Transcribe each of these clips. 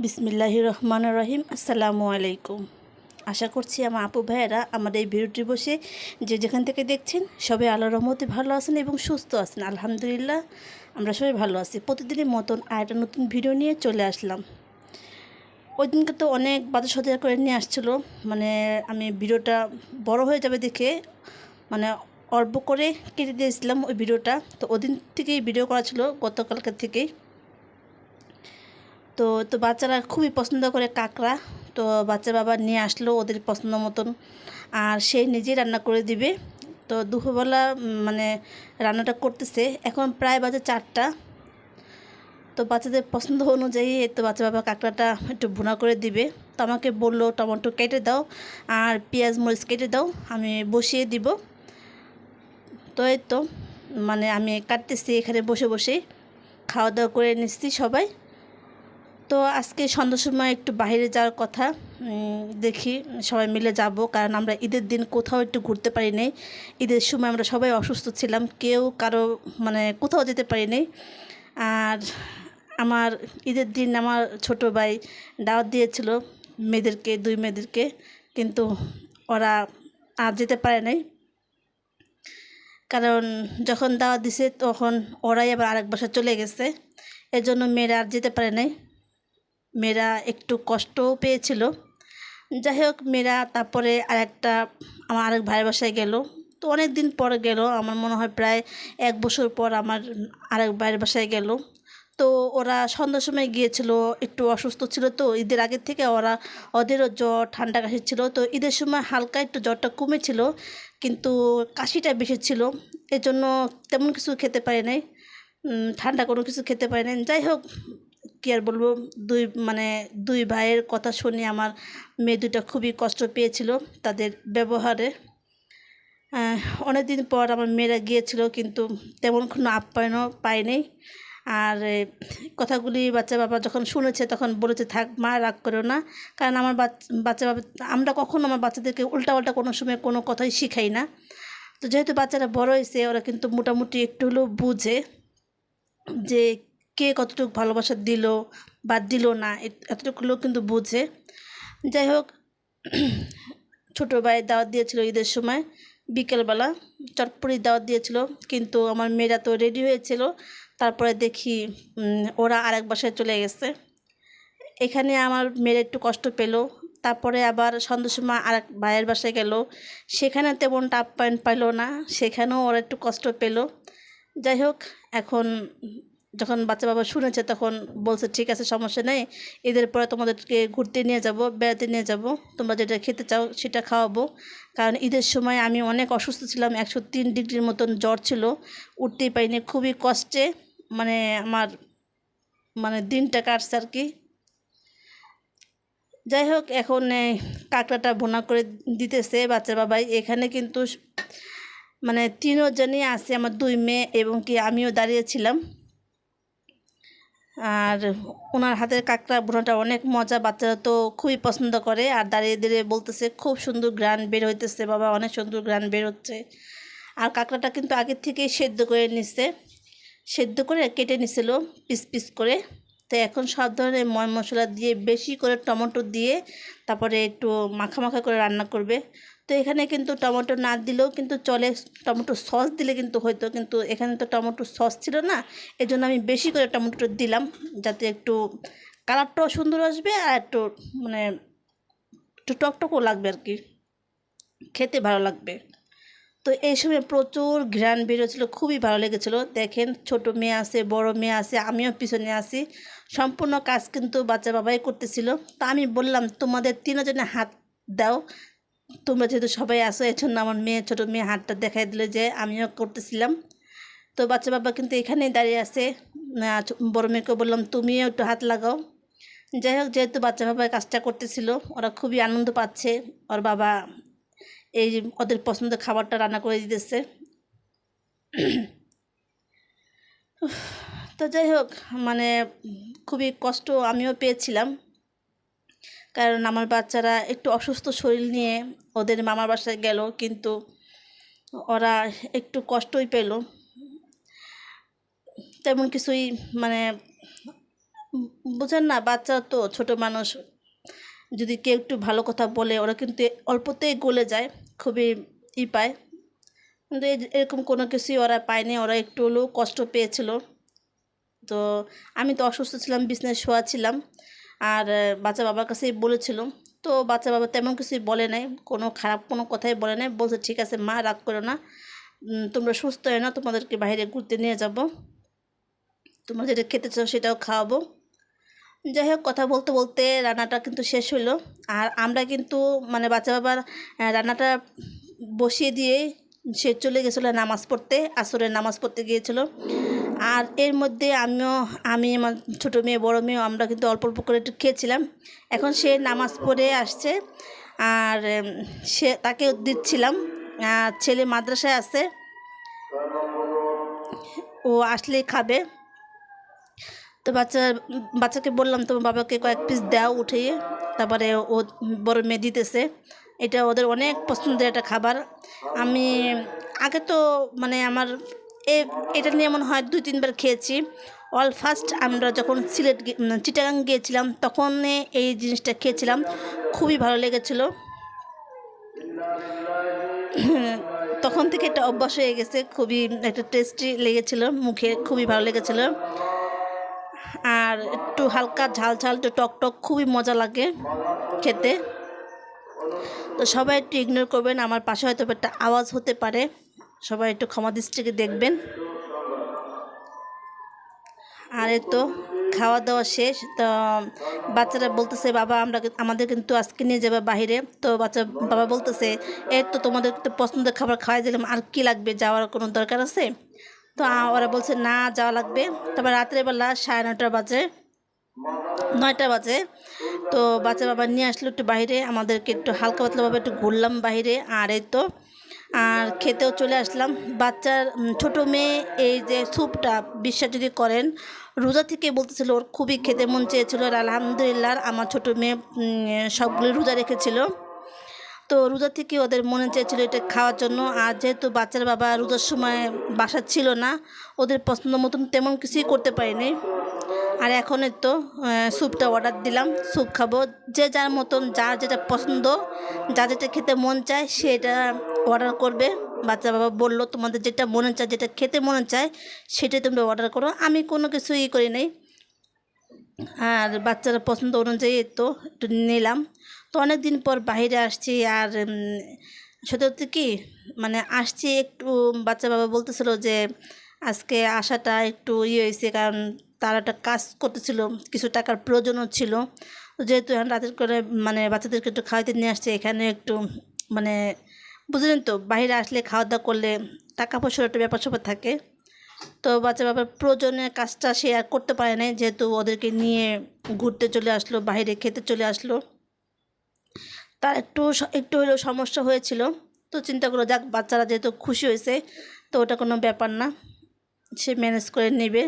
বিসমিল্লাহির রহমানির রহিম। আসসালামু আলাইকুম। আশা করছি আমার আপু ভাইয়েরা আমার এই ভিডিওটি বসে যে যেখান থেকে দেখছেন সবাই আল্লাহর রহমতে ভালো আছেন এবং সুস্থ আছেন। আলহামদুলিল্লাহ আমরা সবাই ভালো আছি। প্রতিদিনের মতন আরেকটা নতুন ভিডিও নিয়ে চলে আসলাম। ওই দিনকে তো অনেক বাজার সদাই করে নিয়ে আসছিলো, মানে আমি ভিডিওটা বড় হয়ে যাবে দেখে মানে অল্প করে কেটে দিয়েছিলাম ওই ভিডিওটা। তো ওদিন থেকেই ভিডিও করা ছিল, গতকালকের থেকেই। তো তো বাচ্চারা খুবই পছন্দ করে কাঁকড়া। তো বাচ্চা বাবা নিয়ে আসলো ওদের পছন্দ মতন, আর সেই নিজেই রান্না করে দিবে। তো দুপুরবেলা মানে রান্নাটা করতেছে। এখন প্রায় বাজে 4টা। তো বাচ্চাদের পছন্দ অনুযায়ী তো বাচ্চা বাবা কাঁকড়াটা একটু ভুনা করে দিবে। তো আমাকে বললো টমেটো কেটে দাও আর পেঁয়াজ মরিচ কেটে দাও, আমি বসিয়ে দিব। তো এই তো মানে আমি কাটতেছি এখানে বসে বসে, খাওয়া দাওয়া করে নিচ্ছি সবাই। তো আজকে সন্ধ্যার সময় একটু বাইরে যাওয়ার কথা, দেখি সবাই মিলে যাব, কারণ আমরা ঈদের দিন কোথাও একটু ঘুরতে পারি নাই। ঈদের সময় আমরা সবাই অসুস্থ ছিলাম, কেউ কারো মানে কোথাও যেতে পারি নাই। আর আমার ঈদের দিন আমার ছোট ভাই দাওয়াত দিয়েছিল মেয়েদেরকে, 2 মেয়েদেরকে, কিন্তু ওরা আর যেতে পারে নাই। কারণ যখন দাওয়াত দিছে তখন ওরাই আবার আরেক বাসায় চলে গেছে, এজন্য মেয়েরা আর যেতে পারে নাই। মেয়েরা একটু কষ্টও পেয়েছিল। যাই হোক, মেয়েরা তারপরে আমার আরেক ভাইয়ের বাসায় গেল। তো অনেক দিন পর গেল, আমার মনে হয় প্রায় 1 বছর পর আমার আরেক ভাইয়ের বাসায় গেল। তো ওরা সন্ধ্যার সময় গিয়েছিল, একটু অসুস্থ ছিল। তো ঈদের আগের থেকে ওদেরও জ্বর ঠান্ডা কাশি ছিল। তো ঈদের সময় হালকা একটু জ্বরটা কমেছিল, কিন্তু কাশিটা বেশি ছিল, এজন্য তেমন কিছু খেতে পারে নাই, ঠান্ডা কোনো কিছু খেতে পারে নাই। যাই হোক, কী আর বলবো, দুই ভাইয়ের কথা শুনে আমার মেয়ে দুটা খুবই কষ্ট পেয়েছিল তাদের ব্যবহারে। অনেক দিন পর আমার মেয়েরা গিয়েছিল, কিন্তু তেমন কোনো আপ্যায়নও পায়নি। আর কথাগুলি বাচ্চা বাবা যখন শুনেছে তখন বলেছে, থাক মা, রাগ করো না। কারণ আমার বাচ্চা বাবা, আমরা কখনো আমার বাচ্চাদেরকে উল্টাপাল্টা কোনো সময় কোনো কথাই শিখাই না। তো যেহেতু বাচ্চারা বড় হয়েছে, ওরা কিন্তু মোটামুটি একটু হলেও বুঝে যে কে কতটুকু ভালোবাসা দিল বা দিল না, এতটুকু হলেও কিন্তু বুঝে। যাই হোক, ছোটো ভাই দাওয়াত দিয়েছিল ঈদের সময় বিকেলবেলা, চটপটি দাওয়াত দিয়েছিল, কিন্তু আমার মেয়েরা তো রেডি হয়েছিল। তারপরে দেখি ওরা আরেক বাসায় চলে গেছে। এখানে আমার মেয়েরা একটু কষ্ট পেল। তারপরে আবার সন্ধ্যার সময় আরেক ভাইয়ের বাসায় গেল, সেখানে তেমনটা আপ্যায়ন পাইল না, সেখানেও ওরা একটু কষ্ট পেল। যাই হোক, এখন যখন বাচ্চা বাবা শুনেছে তখন বলছে, ঠিক আছে, সমস্যা নেই, ঈদের পরে তোমাদেরকে ঘুরতে নিয়ে যাব, বেড়াতে নিয়ে যাব, তোমরা যেটা খেতে চাও সেটা খাওয়াবো। কারণ ঈদের সময় আমি অনেক অসুস্থ ছিলাম, 103 ডিগ্রির মতন জ্বর ছিল, উঠতেই পারিনি, খুবই কষ্টে মানে আমার দিনটা কাটছে আর কি। যাই হোক, এখন কাঁকড়াটা ভুনা করে দিতেছে বাচ্চার বাবাই। এখানে কিন্তু 3 জনই আছে, আমার 2 মেয়ে এবং কি আমিও দাঁড়িয়েছিলাম। আর ওনার হাতের কাঁকড়া ভুনাটা অনেক মজা, বাচ্চারা তো খুবই পছন্দ করে। আর দাঁড়িয়ে দাঁড়িয়ে বলতেছে, খুব সুন্দর ঘ্রাণ বের হইতেছে বাবা, অনেক সুন্দর ঘ্রাণ বের হচ্ছে। আর কাঁকড়াটা কিন্তু আগের থেকেই সেদ্ধ করে নিচ্ছে, সেদ্ধ করে কেটে নিছিল পিস পিস করে। তো এখন সব ধরনের মশলা দিয়ে, বেশি করে টমেটো দিয়ে, তারপরে একটু মাখা মাখা করে রান্না করবে। তো এখানে কিন্তু টমেটো না দিলেও কিন্তু চলে, টমেটো সস দিলে কিন্তু হয়তো, কিন্তু এখানে তো টমেটো সস ছিল না, এজন্য আমি বেশি করে টমেটো দিলাম, যাতে একটু কালারটাও সুন্দর আসবে আর একটু মানে একটু টকটকও লাগবে আর কি, খেতে ভালো লাগবে। তো এই সময় প্রচুর ঘ্রাণ বেরোচ্ছিলো, খুবই ভালো লেগেছিলো। দেখেন, ছোট মেয়ে আছে, বড় মেয়ে আছে, আমিও পিছনে আছি, সম্পূর্ণ কাজ কিন্তু বাচ্চা বাবাই করতেছিল। তো আমি বললাম, তোমাদের 3 জনে হাত দাও, তোমরা যেহেতু সবাই আসো, এর জন্য আমার ছোট মেয়ে হাতটা দেখাই দিল যে আমিও করতেছিলাম। তো বাচ্চা বাবা কিন্তু এখানেই দাঁড়িয়ে আছে। বড় মেয়েকে বললাম, তুমিও একটু হাত লাগাও। যাই হোক, যেহেতু বাচ্চা বাবা কাজটা করতেছিল, ওরা খুবই আনন্দ পাচ্ছে, ওর বাবা এই ওদের পছন্দের খাবারটা রান্না করে দিতেছে। তো যাই হোক, খুবই কষ্ট আমিও পেয়েছিলাম, কারণ আমার বাচ্চারা একটু অসুস্থ শরীর নিয়ে ওদের মামার বাসায় গেল, কিন্তু ওরা একটু কষ্টই পেল, তেমন কিছুই বুঝেন না, বাচ্চারা তো ছোট মানুষ, যদি কেউ একটু ভালো কথা বলে ওরা কিন্তু অল্পতেই গলে যায়, খুবই পায়। কিন্তু এরকম কোনো কিছুই ওরা পায়নি, ওরা একটু হলেও কষ্ট পেয়েছিল। তো আমি তো অসুস্থ ছিলাম, বিছানায় শোয়া ছিলাম, আর বাচ্চা বাবার কাছেই বলেছিল। তো বাচ্চা বাবা তেমন কিছুই বলে নাই, কোনো খারাপ কোনো কথাই বলে নাই, বলছে ঠিক আছে মা, রাগ করো না, তোমরা সুস্থ হয়ে না, তোমাদেরকে বাইরে ঘুরতে নিয়ে যাব, তোমরা যেটা খেতে চাও সেটাও খাওয়াবো। যাই হোক, কথা বলতে বলতে রান্নাটা কিন্তু শেষ হলো। আর আমরা কিন্তু মানে বাচ্চা বাবার রান্নাটা বসিয়ে দিয়ে সে চলে গেছিলো নামাজ পড়তে, আসরের নামাজ পড়তে গিয়েছিল। আর এর মধ্যে আমি আমার ছোটো মেয়ে বড় মেয়েও আমরা কিন্তু অল্প অল্প করে একটু খেয়েছিলাম। এখন সে নামাজ পড়ে আসছে, আর সে তাকে দিচ্ছিলাম। আর ছেলে মাদ্রাসায় আছে, ও আসলেই খাবে। তো বাচ্চাকে বললাম তোমার বাবাকে কয়েক পিস দাও উঠিয়ে, তারপরে ও বড় মেয়ে দিতেছে। এটা ওদের অনেক পছন্দের একটা খাবার। আমি আগে তো মানে আমার এটা নিয়ে মনে হয় 2-3 বার খেয়েছি। ফার্স্ট আমরা যখন চিটাগাং গিয়েছিলাম তখন এই জিনিসটা খেয়েছিলাম, খুবই ভালো লেগেছিলো। তখন থেকে একটা অভ্যাস হয়ে গেছে, খুবই একটা টেস্টি লেগেছিলো, মুখে খুবই ভালো লেগেছিলো। আর একটু হালকা ঝাল ঝাল, একটু টক টক, খুবই মজা লাগে খেতে। তো সবাই একটু ইগনোর করবেন, আমার পাশে হয়তো একটা আওয়াজ হতে পারে, সবাই একটু ক্ষমা দৃষ্টিতে দেখবেন। আর এই তো খাওয়া দাওয়া শেষ। তো বাচ্চারা বলতেছে বাবা আমাদের কিন্তু আজকে নিয়ে যাবে বাহিরে। তো বাবা বলতেছে এই তো তোমাদের তো পছন্দের খাবার খাওয়াই দিলাম, আর কি লাগবে, যাওয়ার কোনো দরকার আছে? তো ওরা বলছে না, যাওয়া লাগবে। তারপর রাত্রেবেলা 9:30 বাজে, 9টা বাজে। তো বাচ্চা বাবা নিয়ে আসলো একটু বাইরে, আমাদেরকে একটু হালকা পাতলাভাবে একটু ঘুরলাম বাইরে। আর এই তো আর খেতেও চলে আসলাম। বাচ্চার ছোটো মেয়ে এই যে স্যুপটা, বিশ্বাস যদি করেন, রোজা থেকে বলতেছিল ওর খুবই খেতে মন চেয়েছিল। আর আলহামদুলিল্লাহ আমার ছোটো মেয়ে সবগুলি রোজা রেখেছিল। তো রোজা থেকে ওদের মনে চেয়েছিল এটা খাওয়ার জন্য। আর যেহেতু বাচ্চার বাবা রোজার সময় বাসা ছিল না, ওদের পছন্দ মতন তেমন কিছুই করতে পারিনি। আর এখন তো স্যুপটা অর্ডার দিলাম, স্যুপ খাবো। যে যার মতন, যার যেটা পছন্দ, যা যেটা খেতে মন চায় সেটা অর্ডার করবে। বাচ্চা বাবা বললো তোমাদের যেটা মনে চায়, যেটা খেতে মনে চায় সেটাই তোমরা অর্ডার করো, আমি কোনো কিছু করি নাই। আর বাচ্চারা পছন্দ অনুযায়ী তো একটু নিলাম। তো অনেক দিন পর বাইরে আসছি। আর সত্যি কি মানে আসছি একটু, বাচ্চা বাবা বলতেছিল যে আজকে আসাটা একটু হয়েছে, কারণ তারা একটা কাজ করতেছিল, কিছু টাকার প্রয়োজনও ছিল। যেহেতু এখন রাতের করে মানে বাচ্চাদেরকে একটু খাওয়াতে নিয়ে আসছে এখানে একটু, মানে বুঝলেন তো, বাইরে আসলে খাওয়া দাওয়া করলে টাকা পয়সার একটা ব্যাপার স্যাপার থাকে। তো বাচ্চা বাবার প্রয়োজনের কাজটা সে আর করতে পারে নাই, যেহেতু ওদেরকে নিয়ে ঘুরতে চলে আসলো, বাইরে খেতে চলে আসলো। তার একটু হলেও সমস্যা হয়েছিল। তো চিন্তা করলো যাক, বাচ্চারা যেহেতু খুশি হয়েছে তো ওটা কোনো ব্যাপার না, সে ম্যানেজ করে নেবে।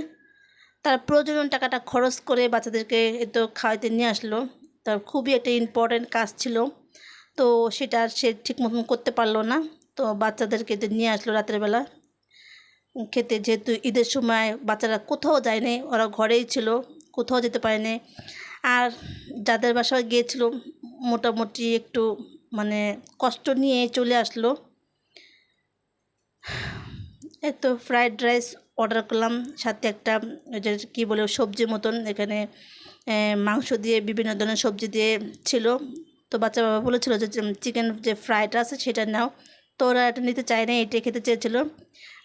তার প্রয়োজনীয় টাকাটা খরচ করে বাচ্চাদেরকে তো খাওয়াইতে নিয়ে আসলো। তার খুবই একটা ইম্পর্ট্যান্ট কাজ ছিল, তো সেটা সে ঠিক মতন করতে পারলো না। তো বাচ্চাদেরকে নিয়ে আসলো রাতের বেলা খেতে। যেহেতু ঈদের সময় বাচ্চারা কোথাও যায়নি, ওরা ঘরেই ছিল, কোথাও যেতে পারেনি। আর যাদের বাসায় গিয়েছিল মোটামুটি একটু মানে কষ্ট নিয়ে চলে আসলো। এই তো ফ্রাইড রাইস অর্ডার করলাম, সাথে একটা যে কী বলে সবজি মতন, এখানে মাংস দিয়ে বিভিন্ন ধরনের সবজি দিয়ে ছিল। তো বাচ্চা বাবা বলেছিল যে চিকেন যে ফ্রাইড আছে সেটা নাও। তো ওরা এটা নিতে চায় না, এটাই খেতে চেয়েছিল।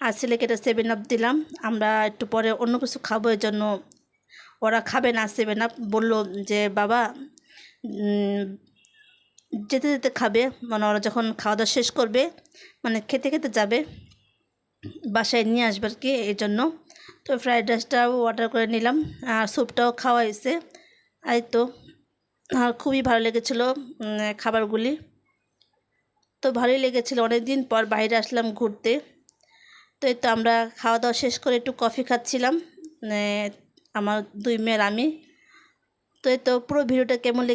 আর ছেলেকে এটা 7 আপ দিলাম। আমরা একটু পরে অন্য কিছু খাবো, এর জন্য ওরা খাবে না 7 আপ। বললো যে বাবা যেতে যেতে খাবে, মানে ওরা যখন খাওয়া দাওয়া শেষ করবে, মানে খেতে খেতে যাবে, বাসায় নিয়ে আসবে আর কি, এই জন্য। তো ফ্রাইড রাইসটাও অর্ডার করে নিলাম, আর স্যুপটাও খাওয়া হয়েছে। এই তো আর খুবই ভালো লেগেছিলো খাবারগুলি। তো ভালোই লেগেছিলো, অনেক দিন পর বাইরে আসলাম ঘুরতে। তো এই তো আমরা খাওয়া দাওয়া শেষ করে একটু কফি খাচ্ছিলাম, আমার 2 মেয়ের আমি। তো এই তো পুরো ভিডিওটা কেমন লেগে